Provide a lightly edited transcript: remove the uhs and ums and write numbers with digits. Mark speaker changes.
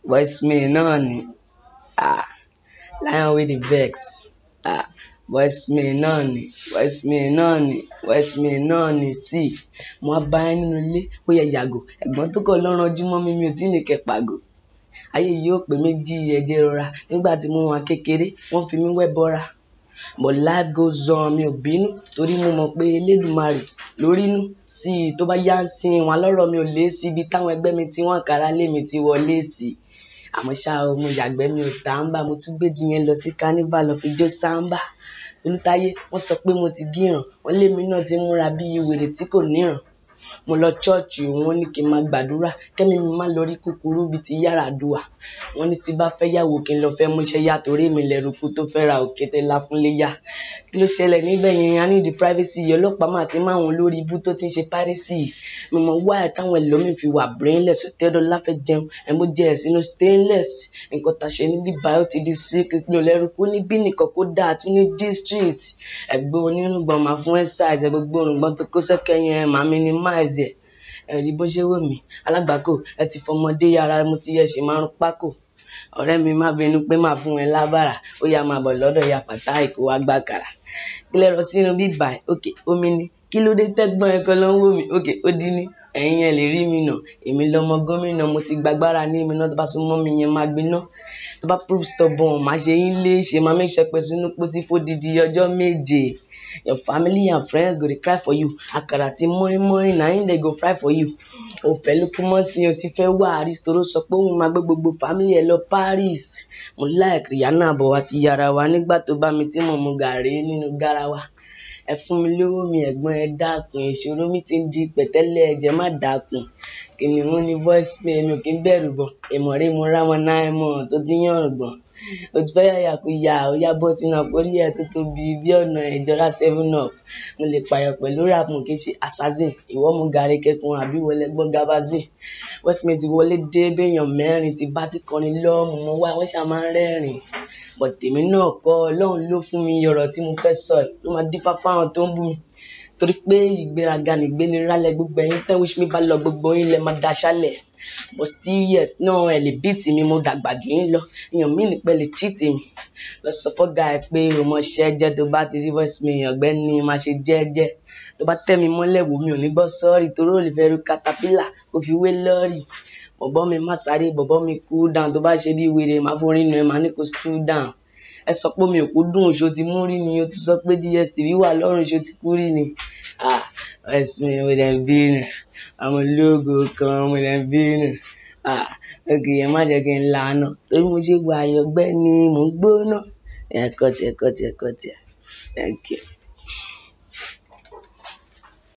Speaker 1: Voice me nani. Lion with the vex. Voice me nani. Voice me nani. Voice me nani. See, mo bá ẹ nínú ilé, ó yẹ yàgò. Ẹ̀gbọ́n tó kọ̀ lọ́rùn ojúmọ́ mi ò tí ì lè kẹpàgò. Ayé yìí ó pè méjì ẹ̀jẹ̀ rọra. Nígbà tí mo wà kékeré, wọ́n fi mí wẹ́ bọ́ra. But life goes on, mi ò bínú torí mo mọ̀ pé Elédùmarè lórí inú sí tó bá yá sí wọn lọ́rọ̀ mi ò lé sí ibi táwọn ẹgbẹ́ mi tí wọ́n kára lé mi ti wọlé sí. Àmọ́ ṣá o, mo yàgbẹ́ mi ò tàǹbà, mo tún gbèdì yẹn lọ sí carnival lọ fi jó sámbà. Olútáyé wọ́n sọ pé mo ti gíràn, wọ́n lé mi náà ti múra bí wèrè tí kò níran. Mo lọ church wọ́n ní kí n máa gbàdúrà kẹ́mi mi má lọ rí kúkúrú bíi ti Yar'Adua. Wọ́n ní tí bá fẹ́ yàwó kí n lọ fẹ́ múṣẹ́ yá torí mi lẹ́rùkú tó fẹ́ ra òkété ńlá fún léyà. Kí ló ṣẹlẹ̀ níbẹ̀ yẹn? I need the privacy. Ọlọ́pàá máa ti máa wọn lórí ibú tó ti ń ṣe piracy. Mi mọ̀ wá ẹ̀ táwọn ẹlòmíì fi wà brainless. Òtẹ́dọ̀ láfẹ́ jẹun ẹ̀ mo jẹ ẹ̀sìn stainless. Nǹkan tá ṣe níbi báyọ̀ ti di secret. Mi ò lẹ́rùkú níbí nìkan kó dáa tún ní district. Ẹ̀gbẹ́ onírùngbọ̀n máa fún ẹ̀ size. Gbogbo òrùngbọ̀n tó kó sẹ́kẹ̀ yẹn máa minimize ẹ̀. Ẹ̀rí bó ṣe wò mí alágbàkó ẹ ti fọmọdé yàrá mo ti yẹ ṣe márùn pákó. Ọ̀rẹ́ mi má bínú pé máa fún ẹ lábàrà ó yá máa bọ̀ lọ́dọ̀ ya Fatai kó wá gbà kàrà. Kí lẹ rọ sínú bíbà ẹ̀ ok omi ni kí ló dé tẹ́gbọ́n ẹ kan ló ń wò mí ok ó dín ní ẹ̀yin ẹ̀ lè rí mi nà èmi lọmọ gómìnà mo ti gbàgbára ní mi náà tó bá sún mọ́ mi yẹn máa gbiná tó bá prove stubborn máa ṣe yín lé ṣe máa make sure pé sínú pósí fódìdí ọjọ́ méje. Your family and friends go dey cry for you. Àkàrà tí mọ́ínmọ́ín na him dey go fry for you. Òfẹ́ ló kú mọ́ sí o ti fẹ́ wá àrísítóró sọ pé òun máa gbé gbogbo family ẹ̀ lọ Paris. Mo like Rihanna bọ̀ wá ti yára wa nígbà tó bá mi tí mo mu gàrí nínú garawa. Ẹ fún mi lówó mi ẹ̀gbọ́n ẹ dákun ìṣòro mi ti ń di pẹ̀tẹ́lẹ̀ ẹ̀jẹ̀ má dákun. Kìnìún ní voice me mi ò kí ń bẹ̀rù bọ̀. Ìmọ̀rí mo rámọ náà mọ̀ tó ti yàn ọ̀gbọ̀n. O ti fẹ́ yàyà kó yà ó yá bọ́ sínú àpórí ẹ̀ tó tóbi bí ọ̀nà ìjọra 7up. Mo lè pààyàn pẹ̀lú rap mo kì í ṣe assassin. Ìwọ mú gàrí kẹkùn àbí wọlé gbọ́n gabazin. Voice me ti wọlé dé béèyàn mẹ́rin ti bá ti kọrin lọ́mù mo wá wọ́n ṣá máa ń rẹ́rìn. But tèmi náà kọ́ Ọlọ́run ló fún mi ọ̀rọ̀ tí mo fẹ́ sọ ló máa dífá fáwọn tó ń bú mi. Torí pé ìgbéraga nìgbéni rálẹ̀ gbogbo ẹ̀yin tẹ́ wish mi bá lọ gbogbo yín lẹ máa daṣálẹ̀. But still yet náà ẹ lè beat mi mo dàgbà jù yín lọ èèyàn mí ní pẹ́ lè cheat mi. Lọ sọ fọ́gà ẹ pé o mọ ṣẹ́ jẹ́ tó bá ti rí voice me ọ̀gbẹ́ni máa ṣe jẹ́jẹ́. Tó bá tẹ́ mi mọ́lẹ̀ wò mi ò ní gbọ́ sọ́ọ̀rì torí ò lè fẹ́ ru caterpillar kó fi wé lọ́ọ̀rì. Bọ̀bọ́ mi má sáré bọ̀bọ́ mi cool down tó bá ṣe bí wèrè máa forí nu ẹ máa ní kó stool down. Ẹ sọ pé mi ò kú dùn ṣó ti mú rí ni o ti sọ pé DSTV wà lọ́rùn ṣó ti kú rí ni. Voice me mo dẹ̀ ń bínú àwọn ológo kan mo dẹ̀ ń bínú. Ok ẹ má jẹ́ kí n lànà torí mo ṣe wà ayọ̀gbẹ́ ni mò ń gbóná. Ẹ̀kọ́ tiẹ̀. Thank you.